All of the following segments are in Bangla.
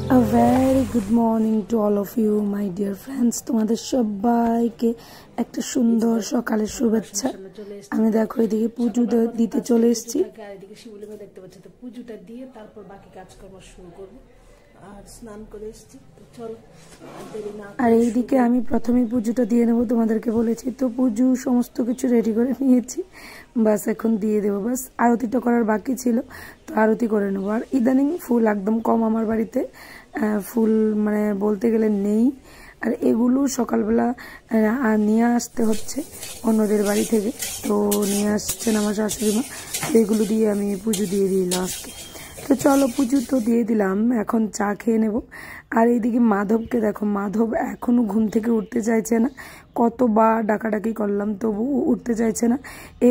A very good morning to all of you, my dear friends. তোমাদের সবাইকে একটা সুন্দর সকালের শুভেচ্ছা। আমি দেখো এদিকে পুজো দিতে চলে এসেছি। আর এদিকে শিবলিঙ্গ দেখতে পাচ্ছি, তো পুজোটা দিয়ে তারপর বাকি কাজকর্ম শুরু করব। আর স্নান করে এসেছি, তো চলো দেরি না। আর এইদিকে আমি প্রথমেই পুজোটা দিয়ে নেবো, তোমাদেরকে বলেছি তো। পুজো সমস্ত কিছু রেডি করে নিয়েছি, বাস এখন দিয়ে দেবো। বাস আরতিটা করার বাকি ছিল, তো আরতি করে নেবো। আর ইদানিং ফুল একদম কম আমার বাড়িতে, ফুল মানে বলতে গেলে নেই। আর এগুলো সকালবেলা নিয়ে আসতে হচ্ছে অন্যদের বাড়ি থেকে, তো নিয়ে আসছেন আমার শাশুড়ি মা। এগুলো দিয়ে আমি পুজো দিয়ে দিলাম আজকে। তো চলো পুজো তো দিয়ে দিলাম, এখন চা খেয়ে নেব। আর এইদিকে মাধবকে দেখো, মাধব এখনো ঘুম থেকে উঠতে চাইছে না। কতবার ডাকাডাকি করলাম তবু উঠতে চাইছে না।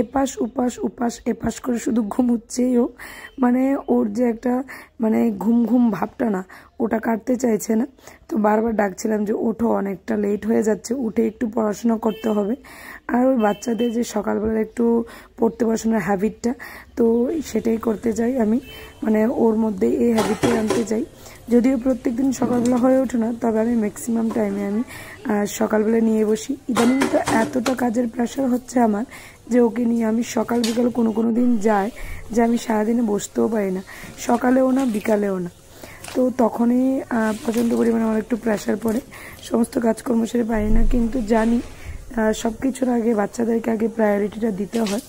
এপাশ উপাস উপাস এপাশ করে শুধু ঘুমুচ্ছেই ও। মানে ওর যে একটা মানে ঘুম ঘুম ভাবটা না, ওটা কাটতে চাইছে না। তো বারবার ডাকছিলাম যে ওঠো, অনেকটা লেট হয়ে যাচ্ছে, উঠে একটু পড়াশোনা করতে হবে। আর ওই বাচ্চাদের যে সকালবেলা একটু পড়তে বসানোর হ্যাবিটটা, তো সেটাই করতে চাই আমি। মানে ওর মধ্যে এই হ্যাবিটটাই আনতে চাই। যদিও প্রত্যেক দিন সকালবেলা হয়ে ওঠে না, তবে আমি ম্যাক্সিমাম টাইমে আমি সকালবেলা নিয়ে বসি। ইদানিং তো এতটা কাজের প্রেশার হচ্ছে আমার যে ওকে নিয়ে আমি সকাল বিকাল কোনো দিন যাই যে আমি সারাদিনে বসতেও পারি না, সকালেও না বিকালেও না। তো তখনই প্রচণ্ড পরিমাণে আমার একটু প্রেশার পড়ে, সমস্ত কাজকর্ম সেরে পারি না। কিন্তু জানি সব কিছুর আগে বাচ্চাদেরকে আগে প্রায়োরিটিটা দিতে হয়,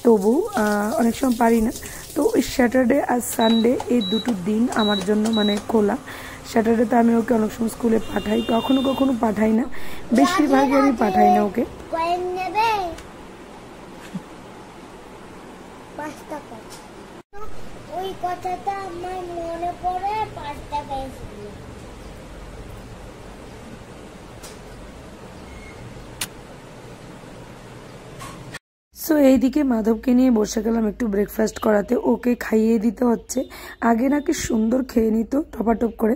তবু অনেক সময় পারি না। তো ওই স্যাটারডে আর সানডে এই দুটো দিন আমার জন্য মানে খোলা। স্যাটারডেতে আমি ওকে অনেক সময় স্কুলে পাঠাই, কখনো কখনো পাঠাই না, বেশিরভাগই আমি পাঠাই না ওকে। ওই কথাটা আমার মনে পড়ে, 5 টাকা এসেছিল। সো এইদিকে মাধবকে নিয়ে বসে গেলাম একটু ব্রেকফাস্ট করাতে, ওকে খাইয়ে দিতে হচ্ছে। আগে নাকি সুন্দর খেয়ে নিত টপাটপ করে,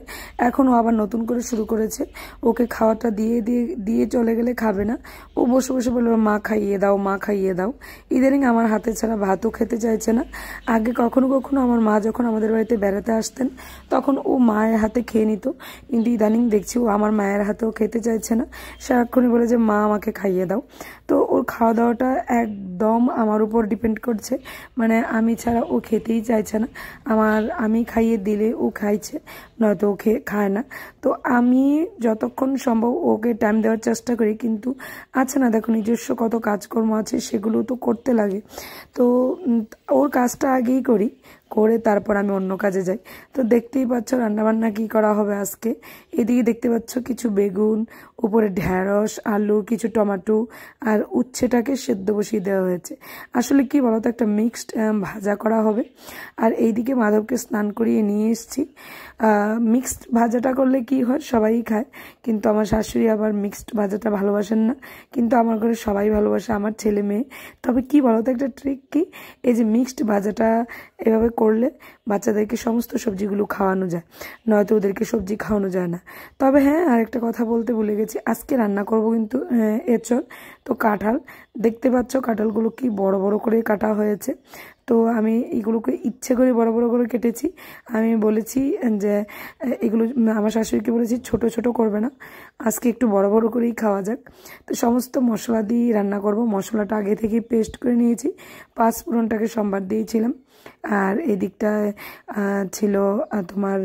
এখন ও আবার নতুন করে শুরু করেছে। ওকে খাওয়াটা দিয়ে চলে গেলে খাবে না, ও বসে বসে বলবে মা খাইয়ে দাও, মা খাইয়ে দাও। ইদানিং আমার হাতে ছাড়া ভাতও খেতে চাইছে না। আগে কখনো কখনো আমার মা যখন আমাদের বাড়িতে বেড়াতে আসতেন, তখন ও মায়ের হাতে খেয়ে নিত, কিন্তু ইদানিং দেখছি ও আমার মায়ের হাতেও খেতে চাইছে না। সারাক্ষণই বলে যে মা আমাকে খাইয়ে দাও। তো ওর খাওয়া দাওয়াটা একদম আমার উপর ডিপেন্ড করছে, মানে আমি ছাড়া ও খেতেই চাইছে না। আমি খাইয়ে দিলে ও খাইছে, নয়তো ও খায় না। তো আমি যতক্ষণ সম্ভব ওকে টাইম দেওয়ার চেষ্টা করি, কিন্তু আছে না দেখো নিজস্ব কত কাজকর্ম আছে, সেগুলো তো করতে লাগে। তো ওর কাজটা আগেই করি, করে তারপর আমি অন্য কাজে যাই। তো দেখতেই পাচ্ছ রান্নাবান্না কি করা হবে আজকে। এদিকে দেখতে পাচ্ছ কিছু বেগুন, উপরে ঢেঁড়স, আলু, কিছু টমেটো আর উচ্ছেটাকে সেদ্ধ বসিয়ে দেওয়া হয়েছে। আসলে কি বলতো, একটা মিক্সড ভাজা করা হবে। আর এইদিকে মাধবকে স্নান করিয়ে নিয়ে এসেছি। মিক্সড ভাজাটা করলে কি হয়, সবাই খায়, কিন্তু আমার শাশুড়ি আবার মিক্সড ভাজাটা ভালোবাসেন না। কিন্তু আমার ঘরে সবাই ভালোবাসে, আমার ছেলে মেয়ে। তবে কি বলতো, একটা ট্রিক কি, এই যে মিক্সড ভাজাটা এভাবে করলে বাচ্চাদেরকে সমস্ত সবজিগুলো খাওয়ানো যায়, নয়তো ওদেরকে সবজি খাওয়ানো যায় না। তবে হ্যাঁ, আরেকটা কথা বলতে ভুলে গেছি, আজকে রান্না করব কিন্তু এঁচড়। তো কাঁঠাল দেখতে পাচ্ছ, কাঁঠালগুলো কি বড় বড় করে কাটা হয়েছে। তো আমি এগুলোকে ইচ্ছে করে বড় বড় করে কেটেছি। আমি বলেছি যে এগুলো আমার শাশুড়িকে বলেছি ছোট ছোট করবে না, আজকে একটু বড় বড় করেই খাওয়া যাক। তো সমস্ত মশলা দিয়ে রান্না করব। মশলাটা আগে থেকে পেস্ট করে নিয়েছি, পাঁচফোড়নটাকে সম্বার দিয়েছিলাম। আর এদিকটায় ছিল তোমার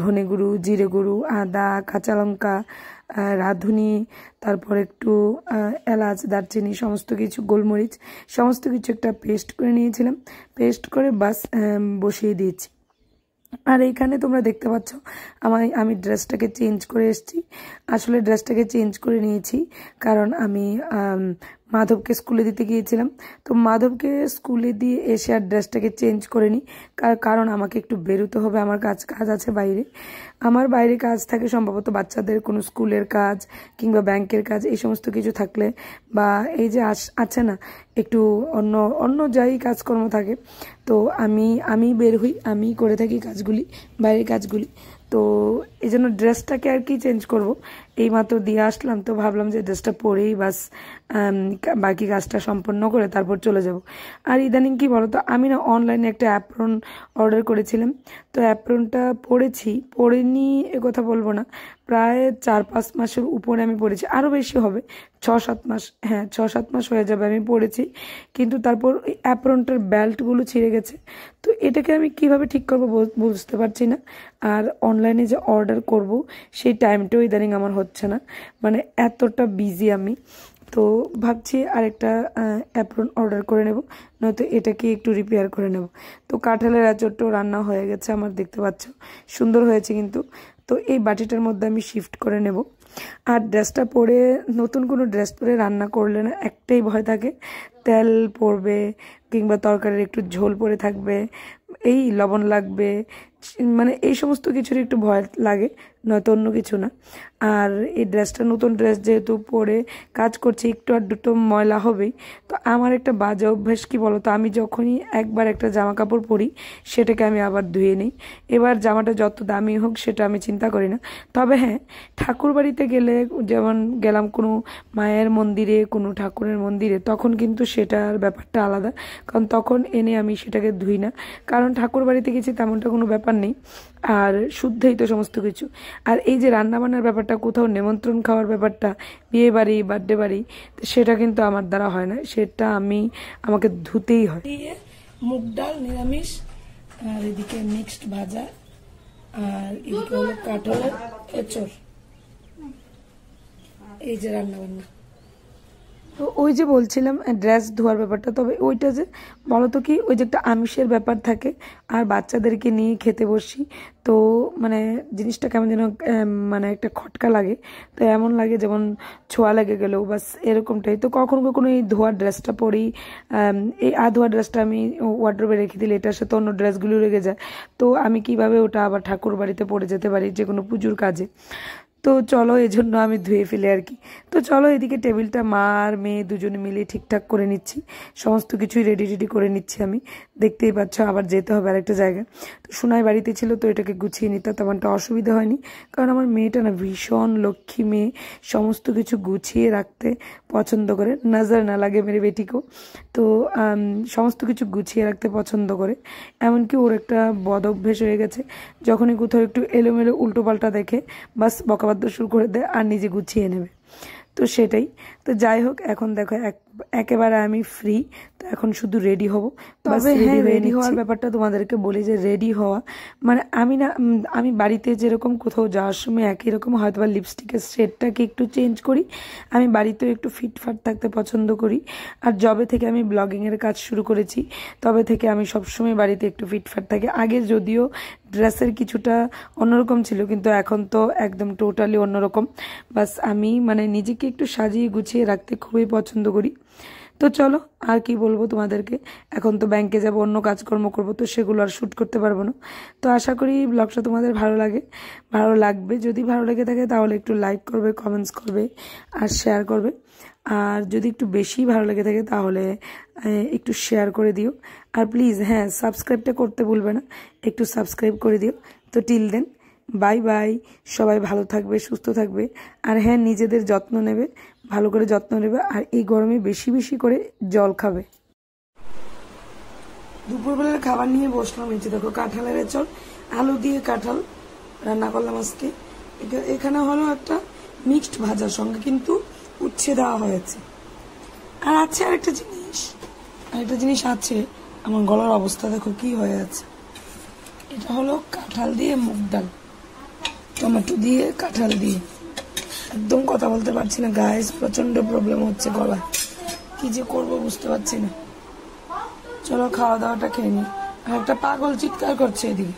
ধনে গুঁড়ো, জিরে গুঁড়ো, আদা, কাঁচা লঙ্কা, রাঁধুনি, তারপর একটু এলাচ, দারচিনি, সমস্ত কিছু, গোলমরিচ, সমস্ত কিছু একটা পেস্ট করে নিয়েছিলাম। পেস্ট করে বাস বসিয়ে দিয়েছি। আর এইখানে তোমরা দেখতে পাচ্ছ আমি ড্রেসটাকে চেঞ্জ করে এসেছি। আসলে ড্রেসটাকে চেঞ্জ করে নিয়েছি কারণ আমি মাধবকে স্কুলে দিতে গিয়েছিলাম। তো মাধবকে স্কুলে দিয়ে এসে আর ড্রেসটাকে চেঞ্জ করে নিই, কারণ আমাকে একটু বেরোতে হবে, আমার কাজ আছে বাইরে। আমার বাইরে কাজ থাকে সম্ভবত বাচ্চাদের কোনো স্কুলের কাজ কিংবা ব্যাংকের কাজ, এই সমস্ত কিছু থাকলে, বা এই যে আছে না একটু অন্য যাই কাজকর্ম থাকে, তো আমি বের হই, আমি করে থাকি কাজগুলি, বাইরের কাজগুলি। তো এই জন্য ড্রেসটাকে আর কি চেঞ্জ করব, এইমাত্র দিয়ে আসলাম, তো ভাবলাম যে ড্রেসটা পরেই বাস বাকি কাজটা সম্পন্ন করে তারপর চলে যাব। আর ইদানিং কি বলতো, আমি না অনলাইনে একটা অ্যাপ্রন অর্ডার করেছিলাম, তো অ্যাপ্রনটা পরেছি, পরে হয়নি এ কথা বলবো না, প্রায় 4-5 মাসের উপরে আমি পড়েছি, আরও বেশি হবে, 6-7 মাস, হ্যাঁ 6-7 মাস হয়ে যাবে আমি পড়েছি। কিন্তু তারপর ওই অ্যাপ্রনটার বেল্টগুলো ছিঁড়ে গেছে। তো এটাকে আমি কিভাবে ঠিক করবো বুঝতে পারছি না। আর অনলাইনে যে অর্ডার করব সেই টাইমটাও ইদানিং আমার হচ্ছে না, মানে এতটা বিজি আমি। তো ভাবছি আরেকটা অ্যাপ্রন অর্ডার করে নেব, নয়তো এটাকে একটু রিপেয়ার করে নেব। তো কাঁঠালের আঁচড়টাও রান্না হয়ে গেছে আমার, দেখতে পাচ্ছ সুন্দর হয়েছে কিন্তু। তো এই বাটিটার মধ্যে আমি শিফট করে নেব। আর ড্রেসটা পরে, নতুন কোনো ড্রেস পরে রান্না করলে না একটাই ভয় থাকে, তেল পড়বে কিংবা তরকারির একটু ঝোল পড়ে থাকবে, এই লবণ লাগবে, মানে এই সমস্ত কিছুর একটু ভয় লাগে, নয়তো অন্য কিছু না। আর এই ড্রেসটা নতুন ড্রেস যেহেতু পরে কাজ করছি, একটু আর দুটো ময়লা হবেই। তো আমার একটা বাজে অভ্যাস কি বলো তো, আমি যখনই একবার একটা জামা কাপড় পরি সেটাকে আমি আবার ধুয়ে নিই। এবার জামাটা যত দামি হোক সেটা আমি চিন্তা করি না। তবে হ্যাঁ, ঠাকুর বাড়িতে গেলে, যেমন গেলাম কোনো মায়ের মন্দিরে, কোনো ঠাকুরের মন্দিরে, তখন কিন্তু সেটার ব্যাপারটা আলাদা, কারণ তখন এনে আমি সেটাকে ধুই না, কারণ ঠাকুর বাড়িতে গেছি তেমনটা কোনো ব্যাপার নেই, আর শুদ্ধই তো সমস্ত কিছু। আর এই যে রান্নাবান্নার ব্যাপারটা, কোথাও নেমন্ত্রণ খাওয়ার ব্যাপারটা, বিয়ে বাড়ি, বার্থডে বাড়ি, সেটা কিন্তু আমার দ্বারা হয় না, সেটা আমাকে ধুতেই হয়। মুগ ডাল নিরামিষ, আর এদিকে মিক্সড ভাজা, আর এদিকে হলো কাঁঠালের এঁচড়, এই যে রান্নাবান্না। তো ওই যে বলছিলাম ড্রেস ধোয়ার ব্যাপারটা, তবে ওইটা যে বলো তো কি, ওই যে একটা আমিষের ব্যাপার থাকে, আর বাচ্চাদেরকে নিয়ে খেতে বসি, তো মানে জিনিসটা কেমন যেন মানে একটা খটকা লাগে, তো এমন লাগে যেমন ছোঁয়া লেগে গেলেও বাস এরকমটাই। তো কখনো কখনো এই ধোয়ার ড্রেসটা পরি, এই ধোয়া ড্রেসটা আমি ওয়ার্ড্রোবে রেখে দিলে এটার সাথে অন্য ড্রেসগুলো লেগে যায়, তো আমি কিভাবে ওটা আবার ঠাকুর বাড়িতে পরে যেতে পারি যে কোনো পুজোর কাজে। তো চলো, এই জন্য আমি ধুয়ে ফেলে আর কি। তো চলো, এদিকে টেবিলটা মা আর মেয়ে দুজনে মিলে ঠিকঠাক করে নিচ্ছি, সমস্ত কিছুই রেডি করে নিচ্ছি আমি, দেখতেই পাচ্ছ। আবার যেতে হবে আরেকটা জায়গায়। তো সোনাই বাড়িতে ছিল, তো এটাকে গুছিয়ে নিতে তেমনটা অসুবিধা হয়নি, কারণ আমার মেয়েটা না ভীষণ লক্ষ্মী মেয়ে, সমস্ত কিছু গুছিয়ে রাখতে পছন্দ করে, নজর না লাগে মেরে বেটিকেও। তো সমস্ত কিছু গুছিয়ে রাখতে পছন্দ করে, এমনকি ওর একটা বদ অভ্যেস হয়ে গেছে, যখনই কোথাও একটু এলোমেলো উল্টোপাল্টা দেখে বাস বকাবাদ্য শুরু করে দেয় আর নিজে গুছিয়ে নেবে। তো সেটাই। তো যাই হোক, এখন দেখো একেবারে আমি ফ্রি, তো এখন শুধু রেডি হব। তবে হ্যাঁ, রেডি হওয়ার ব্যাপারটা তোমাদেরকে বলি যে রেডি হওয়া মানে আমি বাড়িতে যেরকম কোথাও যাওয়ার সময় একই রকম হয়তো বা লিপস্টিকের শেডটাকে একটু চেঞ্জ করি, আমি বাড়িতেও একটু ফিটফাট থাকতে পছন্দ করি। আর যবে থেকে আমি ব্লগিংয়ের কাজ শুরু করেছি তবে থেকে আমি সবসময় বাড়িতে একটু ফিটফাট থাকি। আগে যদিও ড্রেসের কিছুটা অন্যরকম ছিল, কিন্তু এখন তো একদম টোটালি অন্যরকম। বাস আমি মানে নিজেকে একটু সাজিয়ে গুছিয়ে রাখতে খুবই পছন্দ করি। তো চলো, আর কি বলবো তোমাদেরকে, এখন তো ব্যাংকে যাব, অন্য কাজকর্ম করবো, তো সেগুলো আর শ্যুট করতে পারবো না। তো আশা করি ব্লগটা তোমাদের ভালো লাগবে। যদি ভালো লেগে থাকে তাহলে একটু লাইক করবে, কমেন্টস করবে আর শেয়ার করবে। আর যদি একটু বেশি ভালো লেগে থাকে তাহলে একটু শেয়ার করে দিও। আর প্লিজ হ্যাঁ, সাবস্ক্রাইবটা করতে ভুলবে না, একটু সাবস্ক্রাইব করে দিও। তো টিল দেন, বাই বাই। সবাই ভালো থাকবে, সুস্থ থাকবে, আর হ্যাঁ, নিজেদের যত্ন নেবে, ভালো করে যত্ন নেবে, আর এই গরমে বেশি বেশি করে জল খাবে। দুপুরবেলার খাবার নিয়ে বসলাম, নিচে দেখো কাঁঠালের এঁচড়, আলু দিয়ে কাঁঠাল রান্না করলাম আজকে। এখানে হলো একটা মিক্সড ভাজার সঙ্গে কিন্তু উচ্ছে দেওয়া হয়েছে। আর আছে আরেকটা জিনিস আছে, আমার গলার অবস্থা দেখো কি হয়ে আছে। এটা হলো কাঁঠাল দিয়ে মুগ ডাল, টমেটো দিয়ে কাঁঠাল দিয়ে, একদম কথা বলতে পারছি না গাইস, প্রচন্ড প্রবলেম হচ্ছে গলা, কি যে করবো বুঝতে পারছি না। চলো খাওয়া দাওয়াটা খেয়ে নি। আর একটা পাগল চিৎকার করছে এদিকে।